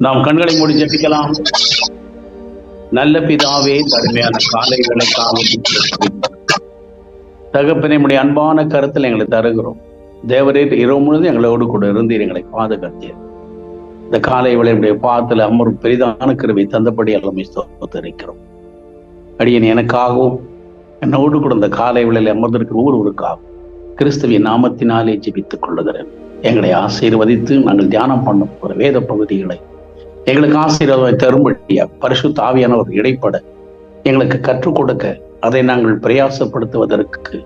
நாம் கண்களை மூடி ஜெபிக்கலாம். நல்ல பிதாவே, கடுமையான காலை வேளைக்காக தகப்பனே, நம்முடைய அன்பான கருத்தில் எங்களை தருகிறோம். தேவரே, இரவு முழுவதும் எங்களோடு கூட இருந்தீர், எங்களை பாதுகாத்தீர். இந்த காலை வேளையுடைய பாதத்தில் அமரும் பெரிதான கிருபை தந்தபடி எல்லாமே ஸ்தோத்திரிக்கிறோம். அடியேன் எனக்காகவும் என்னோடு கூட இந்த காலை வேளையில் அமர்ந்திருக்கிற ஒவ்வொருவருக்காகவும் கிறிஸ்துவின் நாமத்தினாலே ஜெபித்துக் கொள்ளுகிறேன். எங்களை ஆசீர்வதித்து நாங்கள் தியானம் பண்ணும் ஒரு வேத பகுதிகளை எங்களுக்கு ஆசீர்வாதம் தரும்படியா பரிசுத்த ஆவியானவர் இடைப்பட எங்களுக்கு கற்றுக் கொடுக்க, அதை நாங்கள் பிரயாசப்படுத்துவதற்கு,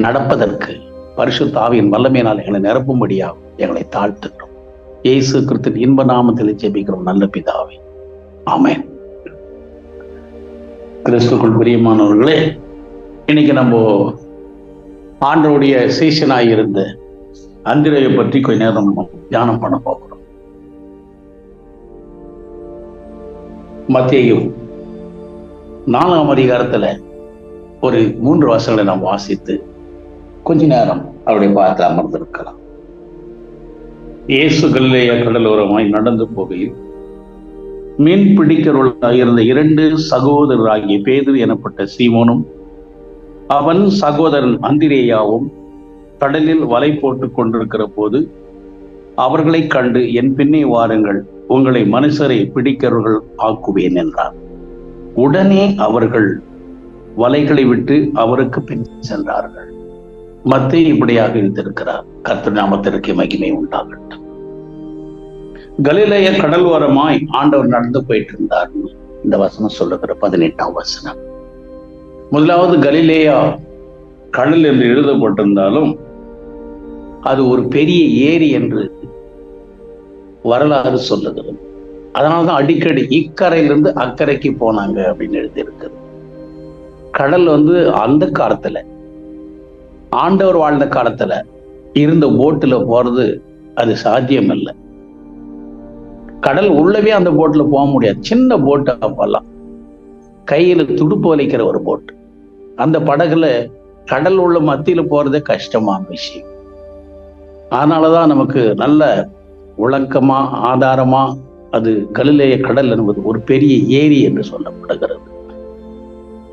நடப்பதற்கு பரிசுத்த ஆவியின் வல்லமையினால் எங்களை நிரப்பும்படியா எங்களை தாழ்த்துகிறோம். இயேசு கிறிஸ்துவின் இன்ப நாமத்தில் ஜெபிக்கிறோம் நல்ல பிதாவே, ஆமென். கிறிஸ்துக்குள் பிரியமானவர்களே, இன்னைக்கு நம்ம ஆண்டவருடைய சீஷனாய் இருந்த அந்திரேயை பற்றி கொஞ்ச நேரம் தியானம் பண்ண போகிறோம். மத்தேயு 4ஆம் அதிகாரத்துல ஒரு 3 வசனங்களை நாம் வாசித்து கொஞ்ச நேரம் அவருடைய பார்த்து அமர்ந்திருக்கலாம். இயேசு கலிலேயா கடலோரமாய் நடந்து போகையில் மீன் பிடிக்கிறவர்களாக இருந்த 2 சகோதரராகிய பேதுரு எனப்பட்ட சீமோனும் அவன் சகோதரன் அந்திரேயாவும் கடலில் வலை போட்டுக் கொண்டிருக்கிற போது அவர்களை கண்டு, என் பின்னே வாருங்கள், உங்களை மனுஷரை பிடிக்கிறவர்கள் ஆக்குவேன் என்றார். உடனே அவர்கள் வலைகளை விட்டு அவருக்கு பின் சென்றார்கள். மத்தேயு இப்படியாக இருந்திருக்கிறார். கர்த்தர் நாமத்திற்கு மகிமை உண்டாகட்டும். கலிலேய கடலோரமாய் ஆண்டவர் நடந்து போயிட்டு இருந்தார். இந்த வசனம் சொல்லுகிற 18ஆம் வசனம். முதலாவது கலிலேயா கடல் என்று எழுதப்பட்டிருந்தாலும் அது ஒரு பெரிய ஏரி என்று வரலாறு சொல்லுகிறது. அதனால்தான் அடிக்கடி இக்கரையிலிருந்து அக்கறைக்கு போனாங்க அப்படின்னு எழுதியிருக்குது. கடல் அந்த காலத்துல, ஆண்டவர் வாழ்ந்த காலத்துல இருந்த போட்டுல போறது அது சாத்தியம் இல்லை. கடல் உள்ளவே அந்த போட்டுல போக முடியாது. சின்ன போட்டு, அப்பெல்லாம் கையில துடுப்பு வலிக்கிற ஒரு போட்டு. அந்த படகுல கடல் உள்ள மத்தியில போறதே கஷ்டமான விஷயம். அதனாலதான் நமக்கு நல்ல விளக்கமா, ஆதாரமா அது கலிலேய கடல் என்பது ஒரு பெரிய ஏரி என்று சொல்லப்படுகிறது.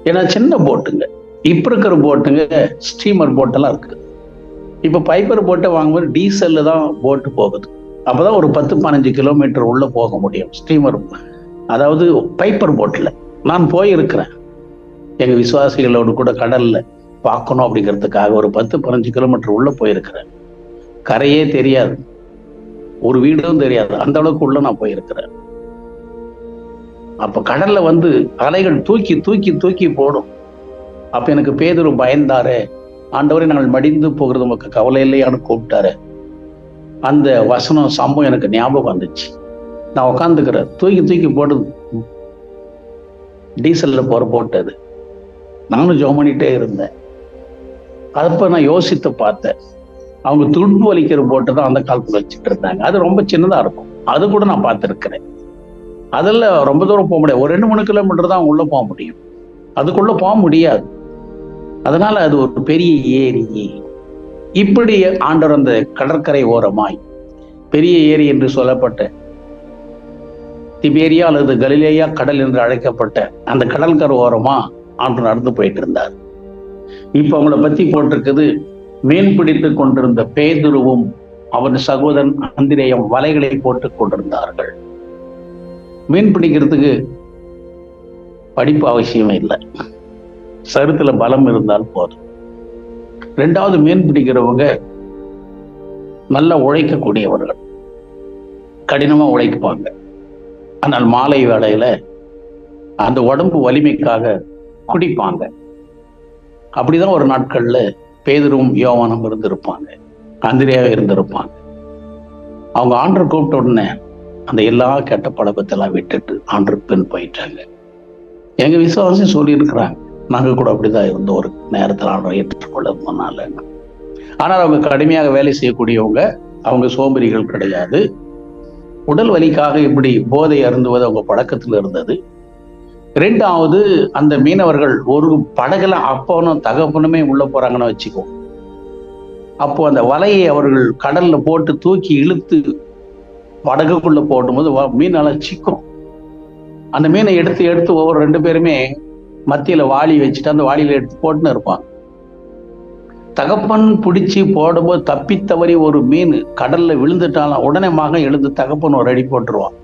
ஏன்னா சின்ன போட்டுங்க. இப்ப இருக்கிற போட்டுங்க ஸ்டீமர் போட்டெல்லாம் இருக்கு. இப்ப பைப்பர் போட்டை வாங்கும்போது டீசல்ல தான் போட்டு போகுது. அப்பதான் ஒரு 10-15 கிலோமீட்டர் உள்ள போக முடியும் ஸ்டீமர், அதாவது பைப்பர் போட்ல. நான் போயிருக்கிறேன் எங்க விசுவாசிகளோடு கூட கடல்ல பார்க்கணும் அப்படிங்கிறதுக்காக ஒரு 10-15 கிலோமீட்டர் உள்ள போயிருக்கிறேன். கரையே தெரியாது, ஒரு வீடும் தெரியாது, அந்த அளவுக்கு உள்ள நான் போயிருக்கிறேன். அப்ப கடல்ல அலைகள் தூக்கி தூக்கி தூக்கி போடும். அப்ப எனக்கு பேதுரு பயந்தாரு. ஆண்டவரை நாங்கள் மடிந்து போகிறது உமக்கு கவலை இல்லையான்னு கூப்பிட்டாரு. அந்த வசனம் சம்பவம் எனக்கு ஞாபகம் வந்துச்சு. நான் உட்காந்துக்கிறேன், தூக்கி தூக்கி போடுது, டீசல்ல போட்டது. நானும் ஜெபம் பண்ணிட்டே இருந்தேன். அப்ப நான் யோசித்து பார்த்தேன், அவங்க துடுப்பு வலிக்கிற போட்டு தான் அந்த காலத்துல வச்சுட்டு இருந்தாங்க. அது ரொம்ப சின்னதா இருக்கும். அது கூட நான் பார்த்துருக்கிறேன். அதெல்லாம் ரொம்ப தூரம் போக முடியாது. ஒரு 2-3 கிலோமீட்டர் தான் உள்ள போக முடியும், அதுக்குள்ள போக முடியாது. அதனால அது ஒரு பெரிய ஏரி. இப்படி ஆண்டவர் அந்த கடற்கரை ஓரமாய் பெரிய ஏரி என்று சொல்லப்பட்ட திபேரியா அல்லது கலிலேயா கடல் என்று அழைக்கப்பட்ட அந்த கடற்கரை ஓரமா ஆண்டவர் நடந்து போயிட்டு இருந்தார். இப்ப அவங்கள பத்தி போட்டிருக்குது, மீன் பிடித்து கொண்டிருந்த பேதுருவும் அவன் சகோதரன் அந்திரேயும் வலைகளை போட்டுக் கொண்டிருந்தார்கள். மீன் பிடிக்கிறதுக்கு படிப்பு அவசியமே இல்லை, சருத்துல பலம் இருந்தால் போதும். 2வது, மீன் பிடிக்கிறவங்க நல்லா உழைக்கக்கூடியவர்கள், கடினமா உழைப்பாங்க. ஆனால் மாலை வேளையில அந்த உடம்பு வலிமைக்காக குடிப்பாங்க. அப்படிதான் ஒரு நாட்கள்ல பேதுருவும் யோவானும் இருந்திருப்பாங்க, அந்திரேயா இருந்திருப்பாங்க. அவங்க ஆண்டவர் கூப்பிட்ட உடனே அந்த எல்லா கெட்ட பழக்கத்தெல்லாம் விட்டுட்டு ஆண்டவர் பின் போயிட்டாங்க. எங்க விசுவாசம் சொல்லி இருக்கிறாங்க, நாங்க கூட அப்படிதான் இருந்தோம் ஒரு நேரத்தில் ஆண்டவர் ஏற்றுக்கொள்ளனால. ஆனால் அவங்க கடுமையாக வேலை செய்யக்கூடியவங்க, அவங்க சோம்பேறிகள் கிடையாது. உடல் வலிக்காக இப்படி போதை அருந்துவது அவங்க பழக்கத்தில் இருந்தது. 2வது, அந்த மீனவர்கள் ஒரு படகுல அப்பனும் தகப்பனுமே உள்ள போறாங்கன்னு வச்சுக்கோ, அப்போ அந்த வலையை அவர்கள் கடல்ல போட்டு தூக்கி இழுத்து படகுக்குள்ள போடும்போது மீன் நல்லா சிக்கும். அந்த மீனை எடுத்து ஒவ்வொரு 2 பேருமே மத்தியில வாளி வச்சுட்டு அந்த வாளியில எடுத்து போட்டுன்னு இருப்பாங்க. தகப்பன் பிடிச்சி போடும்போது தப்பி தவறி ஒரு மீன் கடல்ல விழுந்துட்டாலும் உடனே மகன் எழுந்து தகப்பன் ஒரு அடி போட்டுருவான்.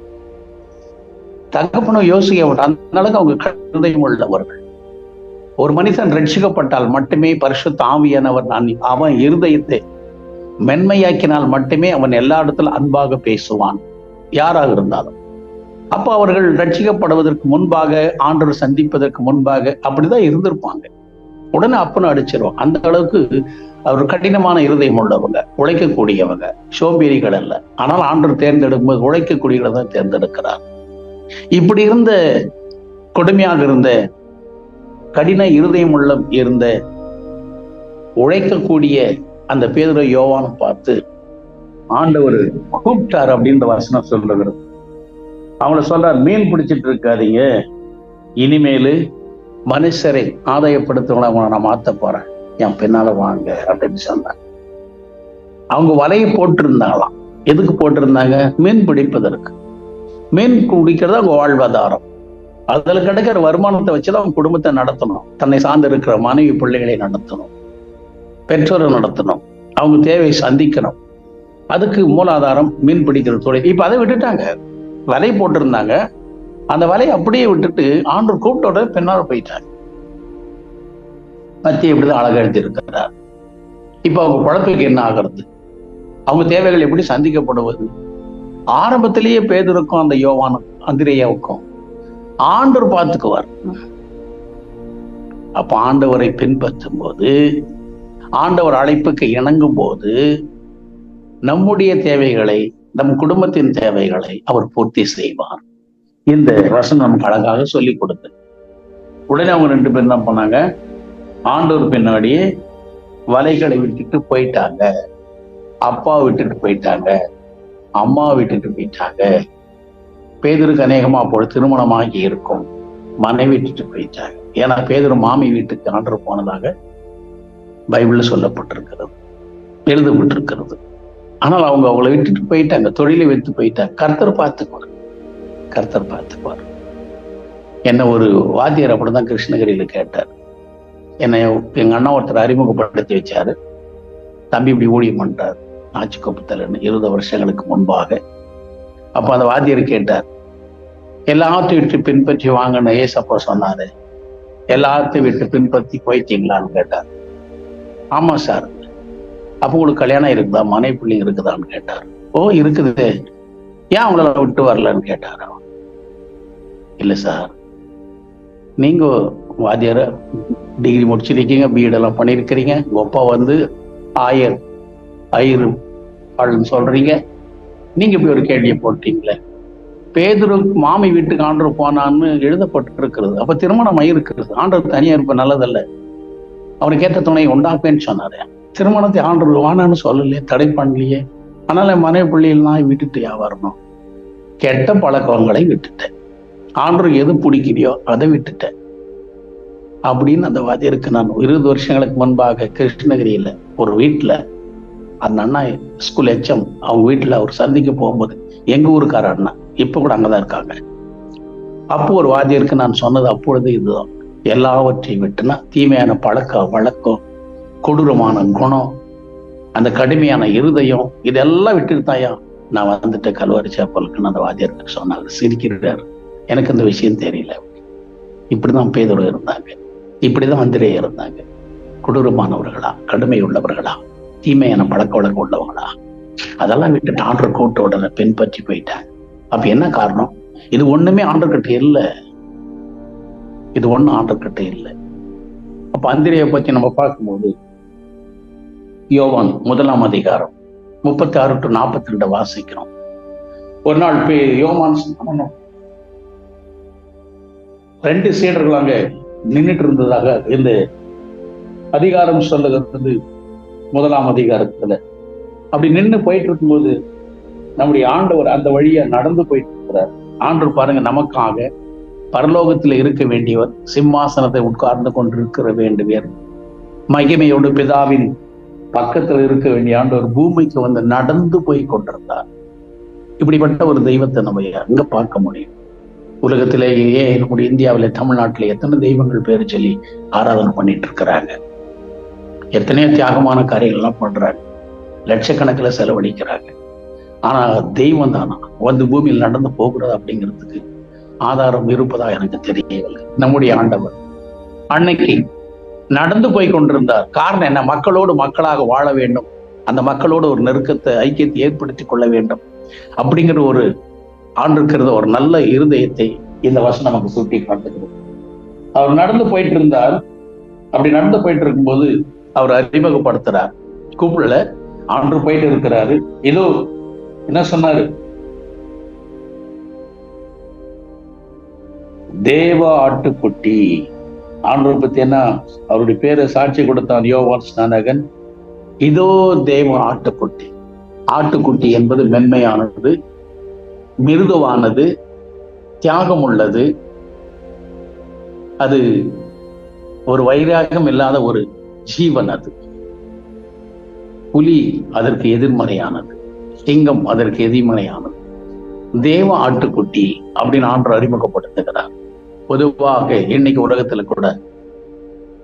தகப்பனும் யோசிக்க மாட்டான். அந்த அளவுக்கு அவங்க ஹிருதயம் உள்ளவர்கள். ஒரு மனிதன் ரட்சிக்கப்பட்டால் மட்டுமே பரிசுத்த ஆவியானவர் அவன் இருதயத்தை மென்மையாக்கினால் மட்டுமே அவன் எல்லா இடத்துல அன்பாக பேசுவான், யாராக இருந்தாலும். அப்ப அவர்கள் ரட்சிக்கப்படுவதற்கு முன்பாக, ஆண்டவர் சந்திப்பதற்கு முன்பாக அப்படிதான் இருந்திருப்பாங்க. உடனே அப்பனை அடிச்சிருவான். அந்த அளவுக்கு அவர் கடினமான இருதயம் உள்ளவங்க, உழைக்கக்கூடியவங்க, சோம்பேறிகள் அல்ல. ஆனால் ஆண்டவர் தேர்ந்தெடுக்கும் போது உழைக்கக்கூடியவங்களை தான் தேர்ந்தெடுக்கிறார். இப்படி இருந்த கொடுமையாக இருந்த கடின இருதயம் உள்ள இருந்த உழைக்கக்கூடிய அந்த பேதுரு யோவானை பார்த்து ஆண்டவர் கூப்பிட்டார் அப்படின்ற வசனம் சொல்லுகிறது. அவங்கள சொல்றார், மீன் பிடிச்சிட்டு இருக்காதீங்க, இனிமேலு மனுஷரை ஆதாயப்படுத்தவங்களை அவங்கள நான் மாத்த போறேன், என் பின்னால வாங்க அப்படின்னு சொன்னாங்க. அவங்க வலையை போட்டிருந்தாங்களாம். எதுக்கு போட்டிருந்தாங்க? மீன் பிடிப்பதற்கு. மீன் பிடிக்கிறது அவங்க வாழ்வாதாரம். அதுல கிடைக்கிற வருமானத்தை வச்சுதான் அவங்க குடும்பத்தை நடத்தணும், தன்னை சார்ந்து இருக்கிற மனைவி பிள்ளைகளை நடத்தணும், பெற்றோரை நடத்தணும், அவங்க தேவையை சந்திக்கணும். அதுக்கு மூலாதாரம் மீன் பிடிக்கிற தொழில். இப்ப அதை விட்டுட்டாங்க. வலை போட்டிருந்தாங்க, அந்த வலையை அப்படியே விட்டுட்டு ஆண்டவர் கூப்பிட்டோட பின்னால் போயிட்டாங்க. மத்திய இப்படிதான் அழகா எழுதி இருக்கிறார். இப்ப அவங்க குழப்பைக்கு என்ன ஆகிறது? அவங்க தேவைகள் எப்படி சந்திக்கப்படுவது? ஆரம்பத்திலேயே பேதுருக்கும் அந்த யோவானும் அந்திரேயாவுக்கும் ஆண்டவர் பார்த்துக்குவார். அப்ப ஆண்டவரை பின்பற்றும் போது, ஆண்டவர் அழைப்புக்கு இணங்கும் போது நம்முடைய தேவைகளை, நம் குடும்பத்தின் தேவைகளை அவர் பூர்த்தி செய்வார். இந்த வசனம் நமக்கு அழகாக சொல்லி கொடுத்து உடனே அவங்க 2 பேரும் தான் போனாங்க. ஆண்டவர் பின்னாடியே வலைகளை விட்டுட்டு போயிட்டாங்க. அப்பா விட்டுட்டு போயிட்டாங்க, அம்மா விட்டுட்டு போயிட்டாங்க. பேதுருக்கு அநேகமா அப்போது திருமணமாகி இருக்கும், மனைவி விட்டுட்டு போயிட்டாங்க. ஏன்னா பேதுரு மாமி வீட்டுக்கு ஆண்டவர் போனதாக பைபிள்ல சொல்லப்பட்டிருக்கிறது, எழுதப்பட்டிருக்கிறது. ஆனால் அவங்க அவங்கள விட்டுட்டு போயிட்டாங்க, தொழிலை வைத்து போயிட்டாங்க. கர்த்தர் பார்த்துக்குவார், கர்த்தர் பார்த்துக்குவார். என்ன ஒரு வாத்தியார் அப்படிதான் கிருஷ்ணகிரியில கேட்டார். என்னை எங்க அண்ணா ஒருத்தர் அறிமுகப்படுத்தி வச்சாரு. தம்பி இப்படி ஊழியம் பண்றாரு ஆச்சிக்கொப்புத்தலன்னு 20 வருஷங்களுக்கு முன்பாக. அப்ப அந்த வாத்தியார் கேட்டார், எல்லாத்தையும் விட்டு பின்பற்றி வாங்கன்னு ஏசப்பா சொன்னாரு, எல்லாத்தையும் விட்டு பின்பற்றி போயிட்டீங்களான்னு கேட்டார். ஆமா சார். அப்போ உங்களுக்கு கல்யாணம் இருக்குதா, மனைவி பிள்ளைங்க இருக்குதான்னு கேட்டார். ஓ இருக்குது. ஏன் அவங்கள விட்டு வரலன்னு கேட்டார். இல்ல சார், நீங்க வாத்தியார டிகிரி முடிச்சிருக்கீங்க, பிஎட் எல்லாம் பண்ணிருக்கிறீங்க, உங்க அப்பா வந்து ஆயிரம் சொல்றீங்க, நீங்க இப்படி ஒரு கேள்வியை போட்டீங்களே. பேதுரு மாமி வீட்டுக்கு ஆண்டவர் போனான்னு எழுதப்பட்டு இருக்கிறது. அப்ப திருமணம் இருக்கிறது. ஆண்டவர் தனியா இருப்ப நல்லதல்ல, அவருக்கு ஏற்ற துணை உண்டாக்குவேன்னு சொன்னாரு. திருமணத்தை ஆண்டவர் வானான்னு சொல்லலையே, தடை பண்ணலையே. அதனால மனைவி பிள்ளைகள் நான் விட்டுட்டு வரணும். கெட்ட பழக்கங்களை விட்டுட்டேன், ஆண்டவர் எது பிடிக்கிறியோ அதை விட்டுட்டேன் அப்படின்னு அந்த வாதியருக்கு நான் 20 வருஷங்களுக்கு முன்பாக கிருஷ்ணகிரியில ஒரு வீட்டுல அந்த அண்ணா ஸ்கூல் எச்எம் அவங்க வீட்டுல அவர் சந்திக்க போகும்போது, எங்க ஊருக்கார அண்ணா இப்ப கூட அங்கதான் இருக்காங்க. அப்போ ஒரு வாதியருக்கு நான் சொன்னது அப்பொழுது இதுதான், எல்லாவற்றையும் விட்டுனா தீமையான பழக்க வழக்கம், கொடூரமான குணம், அந்த கடுமையான இருதயம், இதெல்லாம் விட்டுட்டு தாயா நான் வந்துட்டு கல்வாரி சேப்பலுக்குன்னு அந்த வாத்தியாருக்கு சொன்னாங்க. சிரிக்கிறார். எனக்கு இந்த விஷயம் தெரியல. இப்படிதான் பேதுரு இருந்தாங்க, இப்படிதான் அந்திரேயா இருந்தாங்க. கொடூரமானவர்களா, கடுமை உள்ளவர்களா, தீமையான பழக்க வழக்கம் உள்ளவங்களா, அதெல்லாம் விட்டுட்டு ஆண்டவர் கூட்ட உடனே பின்பற்றி போயிட்டாங்க. அப்ப என்ன காரணம்? இது ஒண்ணுமே ஆண்டர்கிட்ட இல்லை, இது ஒண்ணும் ஆண்டர்கிட்ட இல்லை. அப்ப அந்திரேயை பத்தி நம்ம பார்க்கும்போது யோவான் 1ஆம் அதிகாரம் 36 to 42 வாசிக்கிறோம். ஒரு நாள் யோவான் 2 சீடர்கள் அங்க நின்றுட்டு இருந்ததாக இந்த அதிகாரம் சொல்லுகிறது. 1ஆம் அதிகாரத்துல அப்படி நின்று போயிட்டு இருக்கும்போது நம்முடைய ஆண்டவர் அந்த வழியா நடந்து போயிட்டு இருக்கிறார். ஆண்டவர் பாருங்க, நமக்காக பரலோகத்துல இருக்க வேண்டியவர், சிம்மாசனத்தை உட்கார்ந்து கொண்டிருக்கிற வேண்டியவர், மகிமையோடு பிதாவின் பக்கத்துல இருக்க வேண்டிய ஆண்டவர் பூமிக்கு வந்து நடந்து போய் கொண்டிருந்தார். இப்படிப்பட்ட ஒரு தெய்வத்தை நம்ம எங்க பார்க்க முடியும்? உலகத்திலேயே நம்முடைய இந்தியாவில, தமிழ்நாட்டில எத்தனை தெய்வங்கள் பேரு சொல்லி ஆராதனை பண்ணிட்டு இருக்கிறாங்க. எத்தனையோ தியாகமான காரியங்கள்லாம் பண்றாங்க, லட்சக்கணக்கில் செலவழிக்கிறாங்க. ஆனா தெய்வம் தானா வந்து பூமியில் நடந்து போகிறது அப்படிங்கிறதுக்கு ஆதாரம் இருப்பதா எனக்கு தெரியவில்லை. நம்முடைய ஆண்டவர் அன்னைக்கு நடந்து போய் கொண்டிருந்தார். காரணம் என்ன? மக்களோடு மக்களாக வாழ வேண்டும், அந்த மக்களோடு ஒரு நெருக்கத்தை, ஐக்கியத்தை ஏற்படுத்தி கொள்ள வேண்டும் அப்படிங்கிற ஒரு ஆண்டிருக்கிறத ஒரு நல்ல இருதயத்தை இந்த வசனம் நமக்கு சுட்டி காட்டுகிறது. அவர் நடந்து போயிட்டு இருந்தார். அப்படி நடந்து போயிட்டு இருக்கும்போது அவர் அறிமுகப்படுத்துறார். கூப்பிடல, ஆண்டு போயிட்டு இருக்கிறாரு. ஏதோ என்ன சொன்னாரு? தேவ ஆட்டுக்குட்டி. ஆண்டவர் பத்தி என்ன அவருடைய பேரை சாட்சி கொடுத்தான் யோவான் ஸ்நானகன். இதோ தேவ ஆட்டுக்குட்டி. ஆட்டுக்குட்டி என்பது மென்மையானது, மிருதுவானது, தியாகம் உள்ளது. அது ஒரு வைராகம் இல்லாத ஒரு ஜீவன். அது புலி அதற்கு எதிர்மறையானது, சிங்கம் அதற்கு எதிர்மறையானது. தேவ ஆட்டுக்குட்டி அப்படின்னு ஆண்டு அறிமுகப்படுத்துகிறார். பொதுவாக இன்னைக்கு உலகத்துல கூட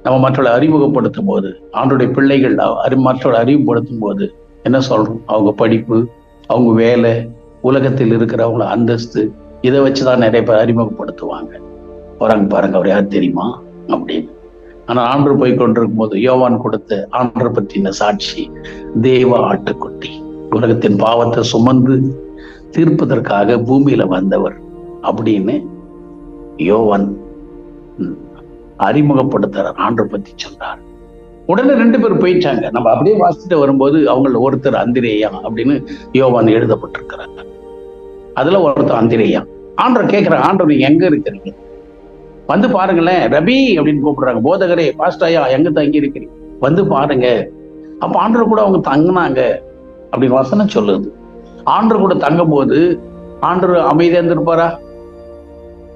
நம்ம மற்றவர்களை அறிமுகப்படுத்தும் போது, ஆண்டுடைய பிள்ளைகள் மற்றவர்களை அறிமுகப்படுத்தும் போது என்ன சொல்றோம்? அவங்க படிப்பு, அவங்க வேலை, உலகத்தில் இருக்கிறவங்கள அந்தஸ்து, இதை வச்சுதான் நிறைய பேர் அறிமுகப்படுத்துவாங்க. பாருங்க அவர் யார் தெரியுமா அப்படின்னு. ஆனா ஆண்டு போய் கொண்டிருக்கும் போது யோவான் கொடுத்த ஆண்டரை பற்றின சாட்சி தேவ ஆட்டுக்குட்டி, உலகத்தின் பாவத்தை சுமந்து தீர்ப்பதற்காக பூமியில வந்தவர் அப்படின்னு யோவான் அறிமுகப்படுத்துறார், ஆண்டரை பத்தி சொல்றார். உடனே 2 பேர் போயிட்டாங்க. நம்ம அப்படியே வாசிச்சுட்டு வரும்போது அவங்கள ஒருத்தர் அந்திரேயா அப்படின்னு யோவான் எழுதப்பட்டிருக்கிறாங்க. அதுல ஒருத்தர் அந்திரேயா. ஆண்டரை கேட்கிறாங்க, ஆண்டர் நீங்க எங்க இருக்கிறீங்க? வந்து பாருங்களேன் ரபி அப்படின்னு கூப்பிடுறாங்க. போதகரே, பாஸ்டாயா, எங்க தங்கி இருக்கிறீங்க? வந்து பாருங்க. அப்ப ஆண்டர் கூட அவங்க தங்கினாங்க அப்படின்னு வசனம் சொல்லுது. ஆண்டர் கூட தங்கும் போது ஆண்டர் அமைதியா இருந்திருப்பாரா?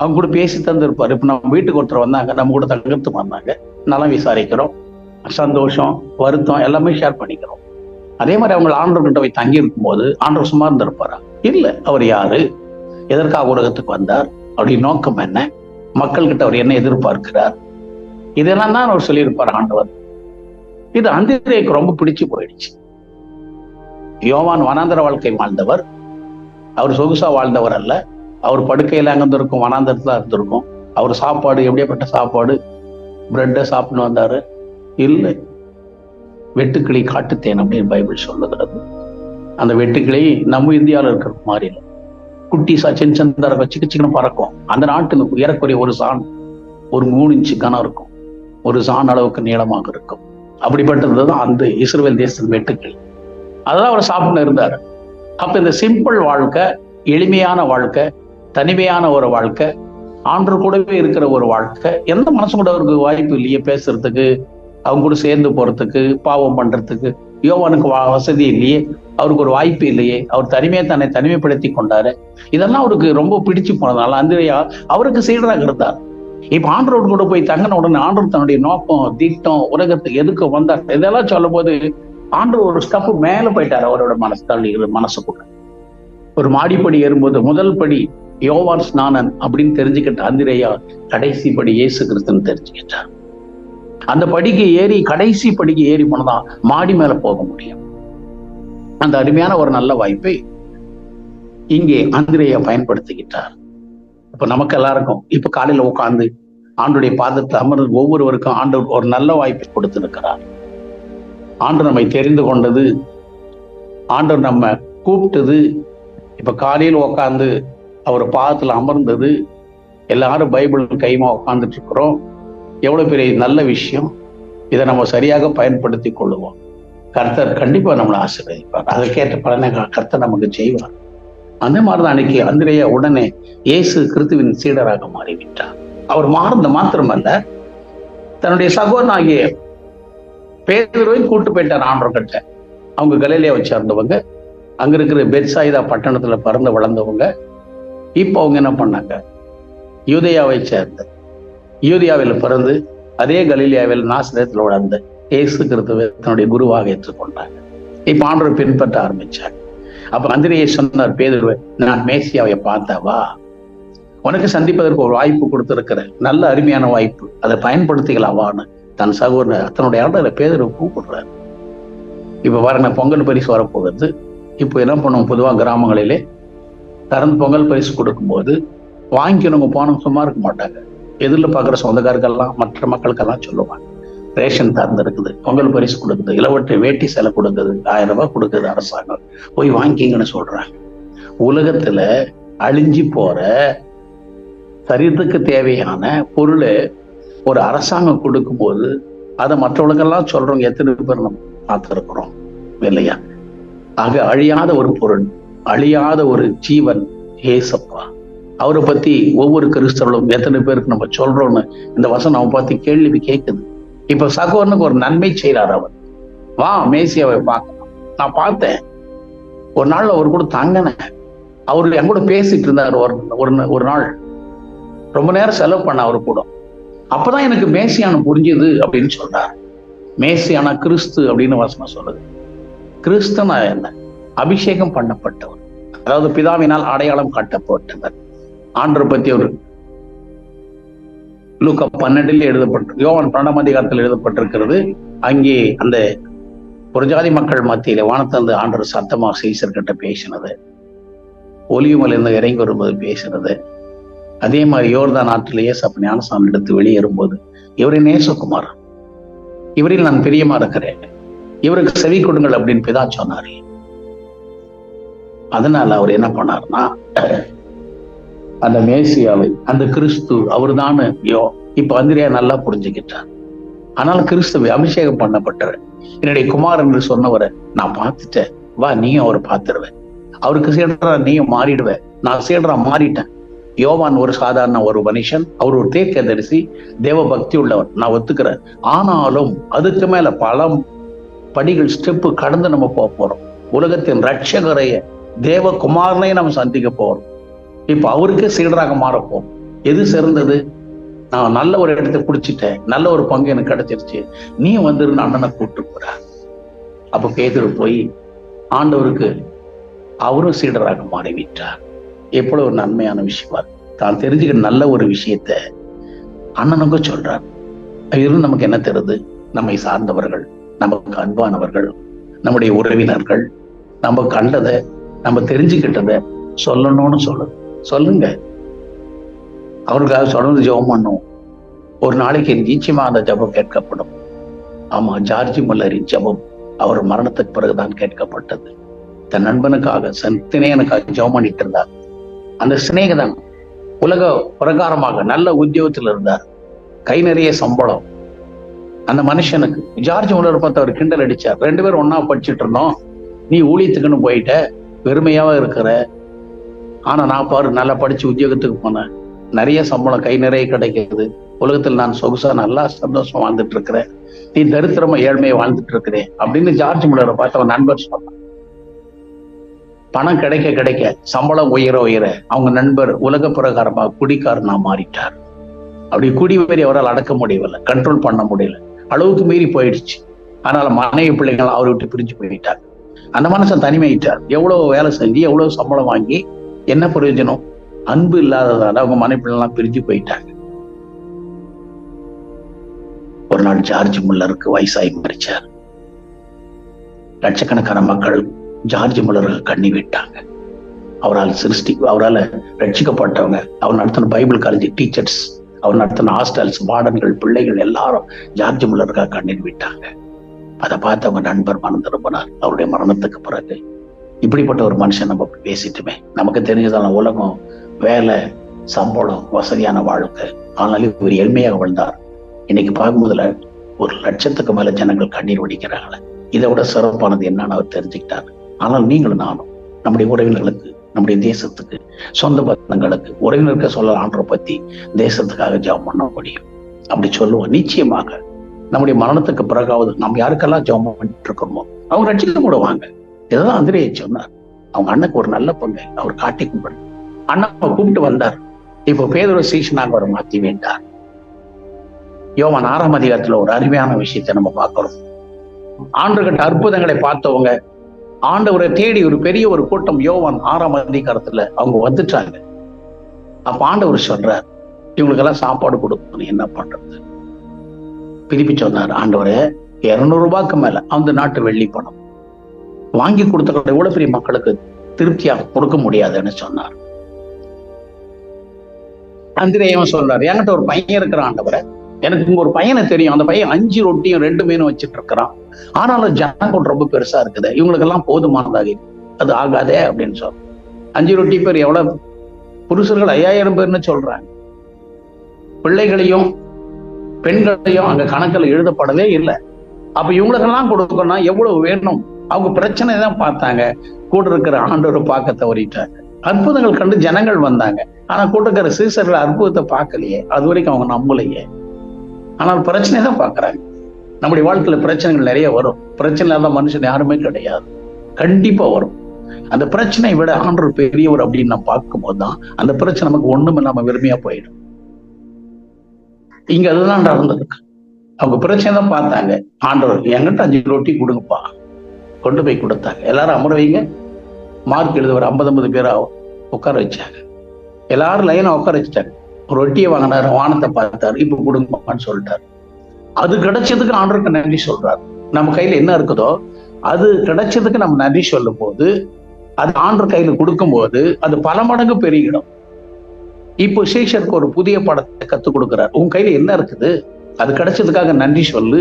அவங்க கூட பேசி தந்திருப்பாரு. இப்ப நம்ம வீட்டுக்கு ஒருத்தர் வந்தாங்க, நம்ம கூட தங்கத்துக்கு வந்தாங்க, நலம் விசாரிக்கிறோம், சந்தோஷம், வருத்தம் எல்லாமே ஷேர் பண்ணிக்கிறோம். அதே மாதிரி அவங்க ஆண்டவர்கிட்ட போய் தங்கி இருக்கும் போது ஆண்டவர் சும்மா இருந்திருப்பாரா? இல்ல. அவர் யாரு, எதற்காக உலகத்துக்கு வந்தார், அவருடைய நோக்கம் என்ன, மக்கள்கிட்ட அவர் என்ன எதிர்பார்க்கிறார், இதெல்லாம் தான் அவர் சொல்லியிருப்பார் ஆண்டவர். இது அந்திரேயருக்கு ரொம்ப பிடிச்சு போயிடுச்சு. யோவான் வனாந்தர வாழ்க்கை வாழ்ந்தவர், அவர் சொகுசா வாழ்ந்தவர் அல்ல. அவர் படுக்கையில அங்க இருந்திருக்கும், வனாந்தரத்துல இருந்திருக்கும். அவர் சாப்பாடு எப்படியாப்பட்ட சாப்பாடு? பிரெட்டை சாப்பிட்டு வந்தாரு? இல்லை. வெட்டுக்கிளி காட்டுத்தேன் அப்படின்னு பைபிள் சொல்லுகிறது. அந்த வெட்டுக்கிளி நம்ம இந்தியாவில் இருக்கிற மாதிரி இல்லை. குட்டி சின்ன சின்னதாக இருக்கும், சிக்கன்னு பறக்கும். அந்த நாட்டு ஏறக்குறைய ஒரு சான் ஒரு 3 இன்ச்சு கனம் இருக்கும், ஒரு சான் அளவுக்கு நீளமாக இருக்கும். அப்படிப்பட்டதுதான் அந்த இஸ்ரவேல் தேசத்தின் வெட்டுக்கிளி. அதெல்லாம் அவர் சாப்பிட்டு இருந்தாரு. அப்ப இந்த சிம்பிள் வாழ்க்கை, எளிமையான வாழ்க்கை, தனிமையான ஒரு வாழ்க்கை, ஆண்டவர் கூடவே இருக்கிற ஒரு வாழ்க்கை, எந்த மனசு கூட அவருக்கு வாய்ப்பு இல்லையே பேசுறதுக்கு, அவங்க கூட சேர்ந்து போறதுக்கு, பாவம் பண்றதுக்கு. யோவானுக்கு வசதி இல்லையே, அவருக்கு ஒரு வாய்ப்பு இல்லையே, அவர் தன்னை தனிமைப்படுத்தி கொண்டாரு. இதெல்லாம் அவருக்கு ரொம்ப பிடிச்சு போனதுனால அந்திரேயா அவருக்கு சீடராக இருந்தார். இப்ப ஆண்டரோடு கூட போய் தங்கின உடனே ஆண்டவர் தன்னுடைய நோக்கம், திட்டம், உலகத்துக்கு எதுக்கு வந்தார், இதெல்லாம் சொல்லும் போது ஆண்டவர் ஒரு ஸ்டெப் மேல போயிட்டார். அவரோட மனசுக்குள்ள ஒரு மாடிப்படி ஏறும்போது முதல் படி யோவான் ஸ்நானன் அப்படின்னு தெரிஞ்சுக்கிட்ட அந்திரேயா கடைசி படி இயேசு கிறிஸ்துன்னு தெரிஞ்சுக்கிட்டார். அந்த படிக்கு ஏறி, கடைசி படிக்கு ஏறி போனதான் மாடி மேல போக முடியும். அந்த அருமையான ஒரு நல்ல வாய்ப்பை இங்கே அந்திரேயா பயன்படுத்திக்கிட்டார். இப்ப நமக்கு எல்லாருக்கும் இப்ப காலையில உட்கார்ந்து ஆண்டுடைய பாதத்தை அமர்ந்து ஒவ்வொருவருக்கும் ஆண்டவர் ஒரு நல்ல வாய்ப்பை கொடுத்திருக்கிறார். ஆண்டு நம்மை தெரிந்து கொண்டது, ஆண்டவர் நம்ம கூப்பிட்டது, இப்ப காலையில் உட்கார்ந்து அவர் பாதத்துல அமர்ந்தது, எல்லாரும் பைபிள் கைமா உட்கார்ந்துட்டு இருக்கிறோம். எவ்வளவு பெரிய நல்ல விஷயம். இதை நம்ம சரியாக பயன்படுத்தி கொள்ளுவோம். கர்த்தர் கண்டிப்பா நம்மளை ஆசீர்வதிப்பார். அதற்கேற்ற பலனை கர்த்தர் நமக்கு செய்வார். அந்த மாதிரிதான் அன்னைக்கு அந்திரேயா உடனே இயேசு கிறிஸ்துவின் சீடராக மாறிவிட்டார். அவர் மாத்திரமல்ல, தன்னுடைய சகோதரனாகிய பேதுருவை கூட்டு போயிட்டார் ஆண்டவர்கிட்ட. அவங்க கலிலேயாவை சேர்ந்தவங்க, அங்க இருக்கிற பெத்சாயிதா பட்டணத்துல பிறந்து வளர்ந்தவங்க. இப்போ அவங்க என்ன பண்ணாங்க? யூதேயாவை சேர்ந்த, யூதேயாவில் பிறந்து அதே கலிலேயாவில் நாசரேத்தில் வளர்ந்த இயேசு கிறிஸ்துவை தன்னுடைய குருவாக ஏற்றுக்கொண்டாங்க. இப்ப ஆண்டவரை பின்பற்ற ஆரம்பிச்சாங்க. அப்ப அந்திரேயை சொன்னார் பேதுருவை, நான் மேசியாவை பார்த்தவா, உனக்கு சந்திப்பதற்கு ஒரு வாய்ப்பு கொடுத்திருக்கிறேன், நல்ல அருமையான வாய்ப்பு, அதை பயன்படுத்திக்கலாவான்னு தன் சகோதரர் தன்னுடைய ஆண்டவரை பேதுருவை கூப்பிடுறாரு. இப்ப பாருங்க, பொங்கல் பரிசு வரப்போகுது. இப்போ என்ன பண்ணுவோம், பொதுவா கிராமங்களிலே திறந்து பொங்கல் பரிசு கொடுக்கும்போது வாங்கிக்கணுங்க போனோம் சும்மா இருக்க மாட்டாங்க. எதிரில் பார்க்குற சொந்தக்காரர்கள்லாம் மற்ற மக்களுக்கெல்லாம் சொல்லுவாங்க, ரேஷன் திறந்து இருக்குது, பொங்கல் பரிசு கொடுக்குது, இளவட்ட வேட்டி சேலை கொடுக்குது, 1000 ரூபாய் கொடுக்குது அரசாங்கம், போய் வாங்கிங்கன்னு சொல்றாங்க. உலகத்துல அழிஞ்சு போற சரீரத்துக்கு தேவையான பொருளை ஒரு அரசாங்கம் கொடுக்கும்போது அதை மற்றவர்களுக்கெல்லாம் சொல்றவங்க எத்தனை பேர் நம்ம பார்த்துருக்கிறோம் இல்லையா? ஆக அழியாத ஒரு பொருள், அழியாத ஒரு ஜீவன் ஏசப்பா. அவரை பத்தி ஒவ்வொரு கிறிஸ்தவர்களும் எத்தனை பேருக்கு நம்ம சொல்றோம்னு இந்த வசனம் அவன் பார்த்து கேள்வி கேட்குது. இப்ப சகோதரனுக்கு ஒரு நன்மை செய்யறாரு. அவர் வா மேசியாவை பார்க்கலாம். நான் பார்த்தேன், ஒரு நாள்ல அவர் கூட தங்கினேன், அவரு என் கூட பேசிட்டு இருந்தார். ஒரு நாள் ரொம்ப நேரம் செலவு பண்ண அவரு கூட. அப்பதான் எனக்கு மேசியான புரிஞ்சுது அப்படின்னு சொல்றாரு. மேசியான கிறிஸ்து அப்படின்னு வசனம் சொல்லுது. கிறிஸ்துனா என்ன? அபிஷேகம் பண்ணப்பட்டவர், அதாவது பிதாவினால் அடையாளம் காட்டப்பட்டவர். ஆண்டவர் பத்தி ஒரு லூக்கா 12 எழுதப்பட்டு, யோவான் 12ஆம் அதிகாரத்தில் எழுதப்பட்டிருக்கிறது. அங்கே அந்த ஒரு ஜாதி மக்கள் மத்தியில வானத்தந்து ஆண்டவர் சத்தமா சீசர்கிட்ட பேசினது, ஒலியுமலிருந்து இறங்கி வரும்போது பேசினது, அதே மாதிரி யோர்தான் ஆற்றிலேயே சப்ப ஞானசாமி எடுத்து வெளியேறும்போது இவரின் நேசகுமார், இவரில் நான் பிரியமா இருக்கிறேன், இவருக்கு செவி கொடுங்கள் அப்படின்னு பிதா சொன்னாரு. அதனால அவர் என்ன பண்ணாருன்னா, அந்த மேசியாவை, அந்த கிறிஸ்து அவர் தானே இப்ப அந்திரியா நல்லா புரிஞ்சுக்கிட்டார். ஆனால் கிறிஸ்துவை அபிஷேகம் பண்ணப்பட்டவர், என்னுடைய குமார் என்று சொன்னவரை நான் பார்த்துட்டேன், வா நீயும் அவரை பார்த்துருவேன், அவருக்கு சீடரா நீயும் மாறிடுவேன், நான் சீடரா மாறிட்டேன். யோவான் ஒரு சாதாரண ஒரு மனுஷன், அவர் ஒரு தீர்க்கதரிசி, தேவ பக்தி உள்ளவர், நான் ஒத்துக்கிறேன். ஆனாலும் அதுக்கு மேல பல படிகள் ஸ்டெப்பு கடந்து நம்ம போறோம். உலகத்தின் ரட்சகரைய தேவகுமாரனை நம்ம சந்திக்க போறோம். இப்ப அவருக்கு சீடராக மாறப்போம். எது சிறந்தது? நான் நல்ல ஒரு இடத்தை குடிச்சிட்டேன், நல்ல ஒரு பங்கு எனக்கு கிடைச்சிருச்சு, நீ வந்துருந்து அண்ணனை கூப்பிட்டு போற. அப்ப பேதுரு போய் ஆண்டவருக்கு அவரும் சீடராக மாறிவிட்டார். எவ்வளவு ஒரு நன்மையான விஷயமா தான் தெரிஞ்சுக்க நல்ல ஒரு விஷயத்த அண்ணனுக்கு சொல்றார். இருந்து நமக்கு என்ன தெரியுது? நம்மை சார்ந்தவர்கள், நமக்கு அன்பானவர்கள், நம்முடைய உறவினர்கள் நம்ம கண்டதை நம்ம தெரிஞ்சுக்கிட்டதை சொல்லணும்னு சொல்லுங்க. அவருக்காக தொடர்ந்து ஜெபம் பண்ணும். ஒரு நாளைக்கு நிச்சயமா அந்த ஜெபம் கேட்கப்படும். ஆமா, ஜார்ஜ் முல்லரின் ஜெபம் அவர் மரணத்துக்கு பிறகுதான் கேட்கப்பட்டது. தன் நண்பனுக்காக சிநேகனுக்காக ஜெபம் பண்ணிட்டு இருந்தார். அந்த சிநேகிதன் உலக பிரகாரமாக நல்ல உத்தியோகத்தில் இருந்தார், கை நிறைய சம்பளம். அந்த மனுஷனுக்கு ஜார்ஜ் முல்லர் பார்த்து அவர் கிண்டல் அடிச்சார். 2 பேரும் ஒன்னா படிச்சுட்டு இருந்தோம், நீ ஊழியத்துக்குன்னு போயிட்ட, பெருமையாவா இருக்கிற, ஆனா நான் பாரு நல்லா படிச்சு உத்தியோகத்துக்கு போனேன், நிறைய சம்பளம், கை நிறைய கிடைக்கிறது, உலகத்தில் நான் சொகுசா நல்லா சந்தோஷமா வாழ்ந்துட்டு இருக்கிறேன், நீ தரித்திரமா ஏழ்மையை வாழ்ந்துட்டு இருக்கிறேன் அப்படின்னு ஜார்ஜ் முல்லரை பார்த்து அவன் நண்பர் சொன்னான். பணம் கிடைக்க கிடைக்க, சம்பளம் உயர உயர அவங்க நண்பர் உலக பிரகாரமாக குடிக்காரனா மாறிட்டார். அப்படி குடி வரி அவரால் அடக்க முடியவில்லை, கண்ட்ரோல் பண்ண முடியல, அளவுக்கு மீறி போயிடுச்சு. அதனால மனைவி பிள்ளைகள் அவரை விட்டு பிரிஞ்சு போயிட்டார். அந்த மனுஷன் தனிமையிட்டார். எவ்வளவு வேலை செஞ்சு எவ்வளவு சம்பளம் வாங்கி என்ன பிரயோஜனம்? அன்பு இல்லாததால அவங்க மனைவி பிள்ளைலாம் பிரிஞ்சு போயிட்டாங்க. ஒரு நாள் ஜார்ஜ் முல்லருக்கு வயசாகி மறிச்சார். லட்சக்கணக்கான மக்கள் ஜார்ஜ் முல்லருக்கு கண்ணி விட்டாங்க. அவரால் ரட்சிக்கப்பட்டவங்க, அவர் நடத்தின பைபிள் காலேஜ் டீச்சர்ஸ், அவர் நடத்தின ஹாஸ்டல்ஸ், வார்டன்கள், பிள்ளைகள் எல்லாரும் ஜார்ஜ் முல்லருக்காக கண்ணீர் விட்டாங்க. அதை பார்த்து அவங்க நண்பர் மனம் திரும்பினார். அவருடைய மரணத்துக்கு பிறகு இப்படிப்பட்ட ஒரு மனுஷன் நம்ம பேசிட்டுமே, நமக்கு தெரிஞ்சதான உலகம், வேலை, சம்பளம், வசதியான வாழ்க்கை, ஆனாலும் இவர் எளிமையாக வாழ்ந்தார். இன்னைக்கு பார்க்கும்போதுல 1,00,000க்கு மேல ஜனங்கள் கண்ணீர் வடிக்கிறாங்களே, இதை விட சிறப்பானது என்னன்னு அவர் தெரிஞ்சுக்கிட்டார். ஆனால் நீங்களும் நானும் நம்முடைய உறவினர்களுக்கு, நம்முடைய தேசத்துக்கு, சொந்த பந்தங்களுக்கு, உறவினருக்கு சொல்ல ஆண்டரை பத்தி தேசத்துக்காக ஜெபம் பண்ண முடியும். அப்படி சொல்லுவோம். நிச்சயமாக நம்முடைய மரணத்துக்கு பிறகாவது நாம் யாருக்கெல்லாம் ஜெபம் பண்ணிட்டு இருக்கோமோ அவங்க ரட்சிக்க போடுவாங்க. இதுதான் அந்திரேயை சொன்னார். அவங்க அண்ணனுக்கு ஒரு நல்ல பங்கை அவர் காட்டி கும்பிடு. அண்ணாவை கூப்பிட்டு வந்தார். இப்போ பேதுரு சீஷனாக அவர் மாற்றி வேண்டார். யோவான் 6ஆம் அதிகாரத்துல ஒரு அருமையான விஷயத்தை நம்ம பார்க்கிறோம். ஆண்டவர்கிட்ட அற்புதங்களை பார்த்தவங்க ஆண்டவரை தேடி ஒரு பெரிய ஒரு கூட்டம் யோவான் 6ஆம் அதிகாரத்துல அவங்க வந்துட்டாங்க. அப்ப ஆண்டவர் சொல்றார், இவங்களுக்கெல்லாம் சாப்பாடு கொடுக்கணும், என்ன பண்றது? திருப்பி சொன்னார், ஆண்டவரே 200 ரூபாய்க்கு மேல அந்த நாட்டு வெள்ளி பணம் வாங்கி கொடுத்த எவ்வளவு பெரிய மக்களுக்கு திருப்தியாக கொடுக்க முடியாதுன்னு சொன்னார். அந்திரேயவன் சொல்றாரு, என்கிட்ட ஒரு பையன் இருக்கிறான் ஆண்டவரே, எனக்கு இங்க ஒரு பையனை தெரியும், அந்த பையன் 5 ரொட்டியும் 2 மீனும் வச்சுட்டு இருக்கிறான், ஆனாலும் ஜனக்கூட்டம் ரொம்ப பெருசா இருக்குது, இவங்களுக்கெல்லாம் போதுமானதாக அது ஆகாதே அப்படின்னு சொல்ற. 5 ரொட்டி பேர் எவ்வளவு? புருஷர்கள் 5000 பேர்னு சொல்றாங்க. பிள்ளைகளையும் பெண்களையும் அங்க கணக்கில் எழுதப்படவே இல்லை. அப்ப இவங்களுக்கெல்லாம் கொடுக்கணும்னா எவ்வளவு வேணும்? அவங்க பிரச்சனை தான் பார்த்தாங்க, கூட இருக்கிற ஆண்டவரை பார்க்க தவறிட்டாங்க. அற்புதங்கள் கண்டு ஜனங்கள் வந்தாங்க, ஆனா கூட இருக்கிற சீசர்கள் அற்புதத்தை பார்க்கலையே, அது வரைக்கும் அவங்க நம்பலையே. ஆனால் பிரச்சனை தான் பார்க்கறாங்க. நம்முடைய வாழ்க்கையில பிரச்சனைகள் நிறைய வரும். பிரச்சனை இல்லாத மனுஷன் யாருமே கிடையாது, கண்டிப்பா வரும். அந்த பிரச்சனை விட ஆண்டவர் பெரியவர் அப்படின்னு நம்ம பார்க்கும்போது தான் அந்த பிரச்சனை நமக்கு ஒண்ணும் இல்லாம வெறுமையா போயிடும். இங்க அதுதான் நடந்திருக்கு. அவங்க பிரச்சனை தான் பார்த்தாங்க. ஆண்டவர் என்கிட்ட 5 ரொட்டி கொடுங்கப்பா, கொண்டு போய் கொடுத்தாங்க. எல்லாரும் அமர வைங்க. மார்க் எழுதுவர் 50 பேரா உட்கார வச்சாங்க. எல்லாரும் லைனா உட்கார வச்சுட்டாங்க. ரொட்டியை வாங்கினாரு, வானத்தை பார்த்தாரு, இப்ப கொடுங்கப்பான்னு சொல்லிட்டாரு. அது கிடைச்சதுக்கு ஆண்டவருக்கு நன்றி சொல்றாரு. நம்ம கையில என்ன இருக்குதோ அது கிடைச்சதுக்கு நம்ம நன்றி சொல்லும் போது, அது ஆண்டவர் கையில கொடுக்கும் போது அது பல மடங்கு பெருகிடும். இப்போ சேஷருக்கு ஒரு புதிய படத்தை கத்துக் கொடுக்கிறார். உன் கையில என்ன இருக்குது, அது கிடைச்சதுக்காக நன்றி சொல்லு,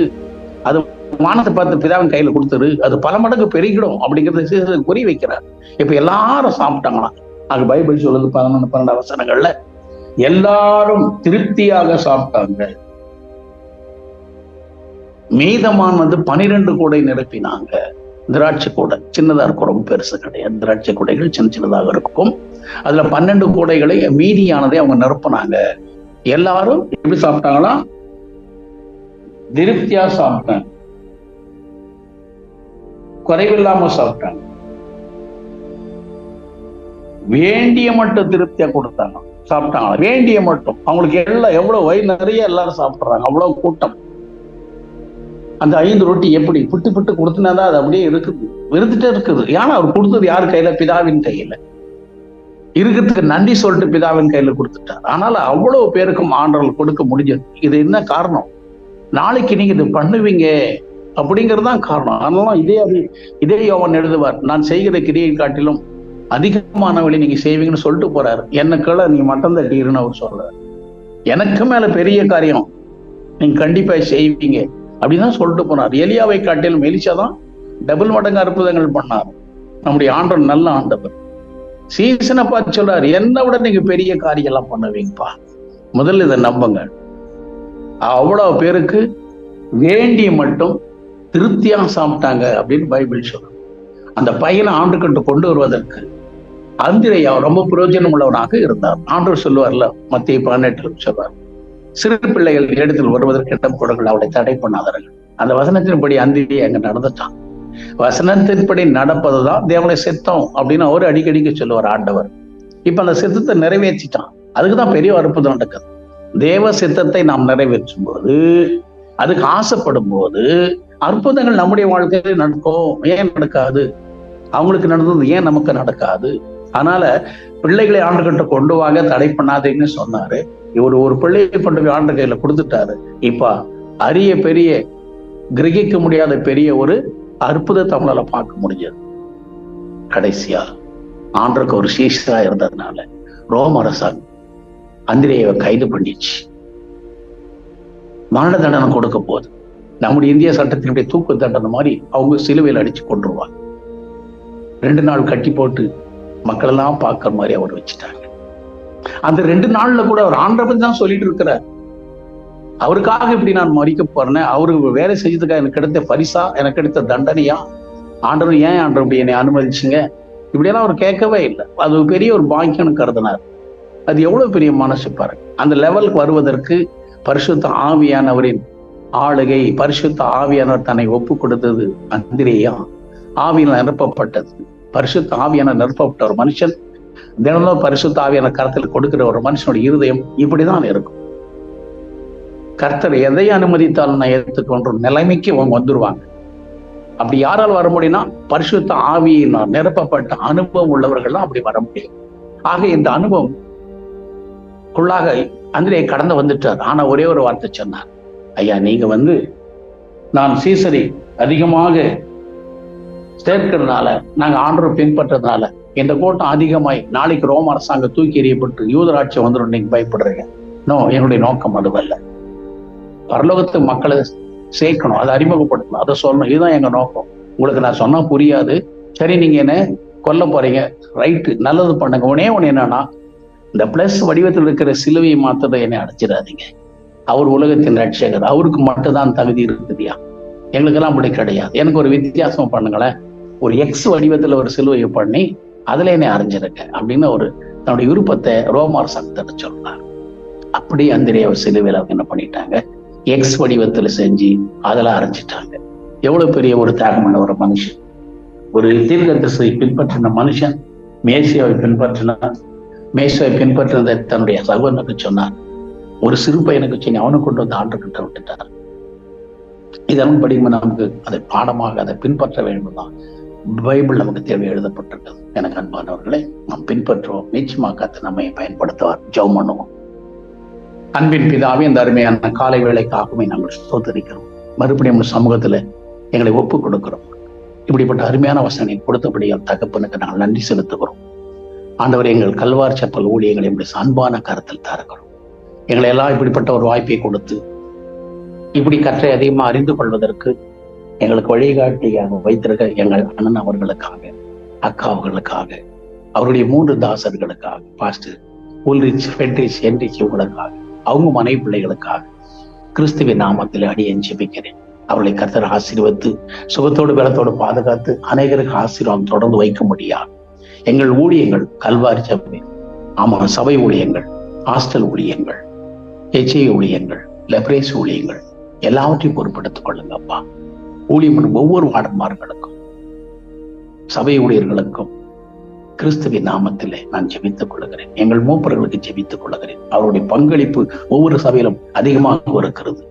அது வானத்தை பார்த்து பிதாவின் கையில கொடுத்துரு, அது பல மடங்கு பெருகிடும் அப்படிங்கறத சேஷருக்கு புரிய வைக்கிறார். இப்ப எல்லாரும் சாப்பிட்டாங்களாம். அது பைபிள் சொல்லுது 11-12 வசனங்கள்ல எல்லாரும் திருப்தியாக சாப்பிட்டாங்க. மீதமானது 12 கூடை நிரப்பினாங்க. திராட்சை கூடை சின்னதா இருக்கும், ரொம்ப பெருசு கிடையாது. திராட்சை கூடைகள் சின்ன சின்னதாக இருக்கும். அதுல 12 கூடைகளை மீதியானதை அவங்க நிரப்புனாங்க. எல்லாரும் எப்படி சாப்பிட்டாங்களா? திருப்தியா சாப்பிட்டாங்க, குறைவில்லாம சாப்பிட்டாங்க. வேண்டிய மட்டும் திருப்தியா கொடுத்தாங்க, சாப்பிட்டாங்க. வேண்டிய மட்டும். அவங்களுக்கு எல்லாம் எவ்வளவு வயிறு நிறைய எல்லாரும் சாப்பிடுறாங்க, அவ்வளவு கூட்டம். அந்த 5 ரொட்டி எப்படி புட்டு புட்டு கொடுத்துனாதான் அது அப்படியே இருக்குது, வெறுத்துட்டே இருக்குது. ஏன்னா அவர் கொடுத்தது யார் கையில? பிதாவின் கையில. இருக்கிறதுக்கு நன்றி சொல்லிட்டு பிதாவின் கையில கொடுத்துட்டார். ஆனால அவ்வளவு பேருக்கும் ஆண்டவர்கள் கொடுக்க முடிஞ்சது. இது என்ன காரணம்? நாளைக்கு நீங்க இது பண்ணுவீங்க அப்படிங்கறதுதான் காரணம். அதனால இதே யோவான் எழுதுவார், நான் செய்கிற கிரியை காட்டிலும் அதிகமான வழி நீங்க செய்வீங்கன்னு சொல்லிட்டு போறாரு. என்னக்குள்ள நீங்க மட்டம் தட்டிருன்னு அவர் சொல்றாரு. எனக்கு மேல பெரிய காரியம் நீங்க கண்டிப்பா செய்வீங்க அப்படிதான் சொல்லிட்டு போனார். எலியாவை காட்டிலும் எலிசாதான் டபுள் மடங்கு அற்புதங்கள் பண்ணார். நம்முடைய ஆண்டவர் நல்ல ஆண்டவர். சீசனை பார்த்து சொல்றாரு, என்ன விட நீங்க பெரிய காரியம் எல்லாம் பண்ணுவீங்கப்பா, முதல்ல இதை நம்புங்க. அவ்வளவு பேருக்கு வேண்டிய மட்டும் திருப்தியா சாப்பிட்டாங்க அப்படின்னு பைபிள் சொல்றாங்க. அந்த பையனை ஆண்டுகிட்டு கொண்டு வருவதற்கு அந்திரேயா ரொம்ப பிரயோஜனம் உள்ளவனாக இருந்தார். ஆண்டவர் சொல்லுவார்ல, மத்திய 18 சொல்வார், சிறு பிள்ளைகள் இடத்தில் வருவதற்கு இடம் கொடுங்கள், அவளை தடை பண்ணாதவர்கள். அந்த வசனத்தின்படி அந்திரேயா அங்க நடந்துட்டான். வசனத்தின்படி நடப்பதுதான் தேவனுடைய சித்தம் அப்படின்னு அவரு அடிக்கடிக்கு சொல்லுவார் ஆண்டவர். இப்ப அந்த சித்தத்தை நிறைவேற்றிட்டான். அதுக்குதான் பெரிய அற்புதம் நடக்குது. தேவ சித்தத்தை நாம் நிறைவேற்றும் போது, அதுக்கு ஆசைப்படும் போது அற்புதங்கள் நம்முடைய வாழ்க்கையில நடக்கும். ஏன் நடக்காது? அவங்களுக்கு நடந்தது ஏன் நமக்கு நடக்காது? அதனால பிள்ளைகளை ஆண்டுகிட்ட கொண்டு வாங்க, தடை பண்ணாதீங்கன்னு சொன்னாரு. இவர் ஒரு பிள்ளையை கொண்டு போய் ஆண்டு கையில கொடுத்துட்டாரு. இப்ப அரிய பெரிய கிரகிக்க முடியாத பெரிய ஒரு அற்புதத்தை அவங்களால பார்க்க முடிஞ்சது. கடைசியா ஆண்டருக்கு ஒரு சீஷரா இருந்ததுனால ரோம அரசாங்கம் அந்திரேயை கைது பண்ணிச்சு. மரண தண்டனை கொடுக்க போகுது. நம்முடைய இந்திய சட்டத்தினுடைய தூக்கு தண்டனை மாதிரி அவங்க சிலுவையில் அடிச்சு கொண்டுருவாங்க. 2 நாள் கட்டி போட்டு மக்கள் எல்லாம் பார்க்கிற மாதிரி அவர் வச்சுட்டாங்க. அந்த 2 நாள்ல கூட அவர் ஆண்டவர் தான் சொல்லிட்டு இருக்கிறார், அவருக்காக இப்படி நான் மறிக்க போறேன், அவருக்கு வேலை செஞ்சதுக்காக எனக்கு கிடைத்த பரிசா, எனக்கு கிடைத்த தண்டனையா, ஆண்டவர் ஏன் ஆண்டவர் இப்படி என்னை அனுமதிச்சுங்க, இப்படியெல்லாம் அவர் கேட்கவே இல்லை. அது பெரிய ஒரு பாக்கியம்னு கருதினார். அது எவ்வளவு பெரிய மனசு பாருங்க. அந்த லெவலுக்கு வருவதற்கு பரிசுத்த ஆவியானவரின் ஆளுகை, பரிசுத்த ஆவியானவர் தன்னை ஒப்பு கொடுத்தது அந்திரேயா. ஆவியில நிரப்பப்பட்டது. பரிசுத்த ஆவியான நிரப்பப்பட்ட ஒரு மனுஷன் தினமும் பரிசுத்த ஆவியான கருத்தில் கொடுக்கிற ஒரு மனுஷனுடைய இருதயம் இப்படிதான் இருக்கும். கர்த்தர் எதை அனுமதித்தாலும் நான் ஏற்றுக்கொன்ற நிலைமைக்கு அவங்க வந்துருவாங்க. அப்படி யாரால் வர முடியும்னா பரிசுத்த ஆவியினால் நிரப்பப்பட்ட அனுபவம் உள்ளவர்கள் தான் அப்படி வர முடியும். ஆக இந்த அனுபவம் குள்ளாக அந்திரே கடந்து வந்துட்டார். ஆனா ஒரே ஒரு வார்த்தை சொன்னார், ஐயா நீங்க நான் சீசரை அதிகமாக சேர்க்கிறதுனால, நாங்க ஆண்டவரை பின்பற்றதுனால இந்த கூட்டம் அதிகமாய் நாளைக்கு ரோம அரசாங்கம் தூக்கி எறியப்பட்டு யூதராட்சியம் வந்துடும் நீங்க பயப்படுறீங்க. என்னுடைய நோக்கம் அதுவல்ல. பரலோகத்து மக்களை சேர்க்கணும், அதை அறிமுகப்படுத்தணும், அதை சொல்லணும், இதுதான் எங்க நோக்கம். உங்களுக்கு நான் சொன்னா புரியாது, சரி நீங்க என்ன கொல்ல போறீங்க, ரைட்டு, நல்லது பண்ணுங்க. ஒண்ணு என்னன்னா, இந்த பிளஸ் வடிவத்தில் இருக்கிற சிலுவையை மாத்ததை என்னை அடைச்சிடாதீங்க. அவர் உலகத்தின் ரட்சகர், அவருக்கு மட்டும்தான் தகுதி இருக்குதியா, எங்களுக்கெல்லாம் அப்படி கிடையாது. எனக்கு ஒரு வித்தியாசம் பண்ணுங்களேன், ஒரு எக்ஸ் வடிவத்துல ஒரு சிலுவையை பண்ணி அதுல என்னை அறிஞ்சிருக்க அப்படின்னு ஒரு தன்னுடைய விருப்பத்தை ரோமார் சங்கத்தை சொன்னார். அப்படி அந்திரே அவர் சிலுவையில் அவங்க என்ன பண்ணிட்டாங்க, எக்ஸ் வடிவத்துல செஞ்சு அதெல்லாம் அரைஞ்சிட்டாங்க. எவ்வளவு பெரிய ஒரு தியாகமான ஒரு மனுஷன், ஒரு தீர்க்கதரிசியை பின்பற்றின மனுஷன் மேசியாவை பின்பற்றினார். மேசியாவை பின்பற்றினதை தன்னுடைய சகோதரனுக்கு சொன்னார். ஒரு சிறு பையனுக்கு சொல்லி அவனை கொண்டு வந்து ஆண்டுகிட்ட விட்டுட்டார். இதன் படிக்கும் நமக்கு அதை பாடமாக அதை பின்பற்ற வேண்டும் தான் பைபிள் நமக்கு தேவை எழுதப்பட்டிருக்கிறது. எனக்கு அன்பானவர்களை நாம் பின்பற்றுவோம், நிச்சயமாக கர்த்தர் நம்மை பயன்படுத்துவார். ஜெபம் பண்ணுவோம். அன்பின் பிதாவே, இந்த அருமையான காலை வேளைக்காகவே நாங்கள் ஸ்தோத்திரிக்கிறோம். மறுபடியும் சமூகத்துல எங்களை ஒப்பு கொடுக்கிறோம். இப்படிப்பட்ட அருமையான வசனை கொடுத்தபடியால் தகப்பனுக்கு நாங்கள் நன்றி செலுத்துகிறோம். ஆண்டவர், எங்கள் கல்வார் செப்பல் ஊழியங்களை இப்படி அன்பான கருத்தில் தருகிறோம். எங்களை எல்லாம் இப்படிப்பட்ட ஒரு வாய்ப்பை கொடுத்து இப்படி கற்றை அதிகமா அறிந்து கொள்வதற்கு எங்களுக்கு வழிகாட்டியாக வைத்திருக்க எங்கள் அண்ணன் அவர்களுக்காக, அக்கா அவர்களுக்காக, அவருடைய 3 தாசர்களுக்காக, பாஸ்டர் உல்ரிச், ஃபெட்ரிச், ஹென்ரிச் இவங்களுக்காக, அவங்க மனைவி பிள்ளைகளுக்காக கிறிஸ்துவின் நாமத்தில் அடியேன் ஜெபிக்கிறேன். அவர்களை கர்த்தர் ஆசீர்வதித்து சுகத்தோடு பலத்தோடு பாதுகாத்து அநேகருக்கு ஆசீர்வாதம் தொடர்ந்து வைக்க முடியாது. எங்கள் ஊழியங்கள் கல்வாரி சபை, ஆமா சபை ஊழியங்கள், ஹாஸ்டல் ஊழியங்கள், HI ஊழியங்கள், லெப்ரேஸ் ஊழியங்கள் எல்லாவற்றையும் பொறுப்படுத்திக் கொள்ளுங்க அப்பா. ஊழியம் ஒவ்வொரு வார்டன்மார்களுக்கும் சபை ஊழியர்களுக்கும் கிறிஸ்துவின் நாமத்திலே நான் ஜெபித்துக் கொள்கிறேன். எங்கள் மூப்பர்களுக்கு ஜெபித்துக் கொள்கிறேன். அவருடைய பங்களிப்பு ஒவ்வொரு சபையிலும் அதிகமாக இருக்கிறது.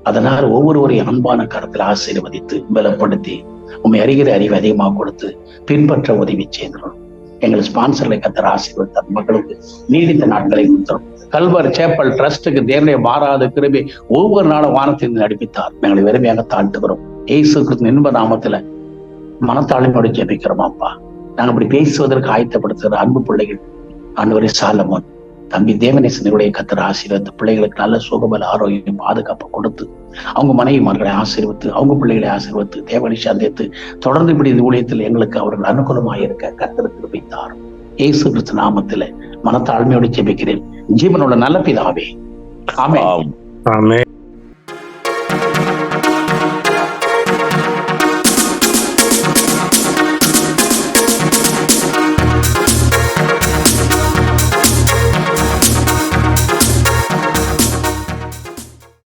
அதனால் ஒவ்வொருவரையும் அன்பான கரத்தில் ஆசீர்வதித்து பலப்படுத்தி உண்மை அறிகிற அறிவை அதிகமாக கொடுத்து பின்பற்ற உதவி செய்கிறோம். எங்கள் ஸ்பான்சர்களை கர்த்தர் ஆசீர்வதித்தார். மக்களுக்கு நீடித்த நாட்களை கொடுத்தோம். கல்வர் சேப்பல் ட்ரஸ்டுக்கு தேவனுடைய மாறாத கிருபை ஒவ்வொரு நாளும் வானத்திலிருந்து நடிப்பித்தார். எங்களை வெறுமையாக தாழ்த்துகிறோம். இயேசு கிறிஸ்து இன்ப நாமத்துல மனத்தாழ்மையோடு ஜெபிக்கிறோம் அப்பா. நாங்கள் இப்படி பேசுவதற்கு ஆயத்தப்படுத்துகிற அன்பு பிள்ளைகள் ஆண்டவரே சாலமோன், தம்பி தேவநேசனுடைய கர்த்தர் ஆசீர்வதித்து பிள்ளைகளுக்கு நல்ல சுகபல ஆரோக்கியம் பாதுகாப்பு கொடுத்து அவங்க மனைவிமார்களை ஆசீர்வதித்து அவங்க பிள்ளைகளை ஆசீர்வதித்து தேவனை சந்தித்து தொடர்ந்து இப்படி இந்த ஊழியத்தில் எங்களுக்கு அவர்கள் அனுகூலமாக இருக்க கர்த்தர் கிருபைத்தார். இயேசு கிறிஸ்து நாமத்தில மனத்தாழ்மையோடு ஜெபிக்கிறேன். ஜீவனோட நல்ல பிதாவே, ஆமென்.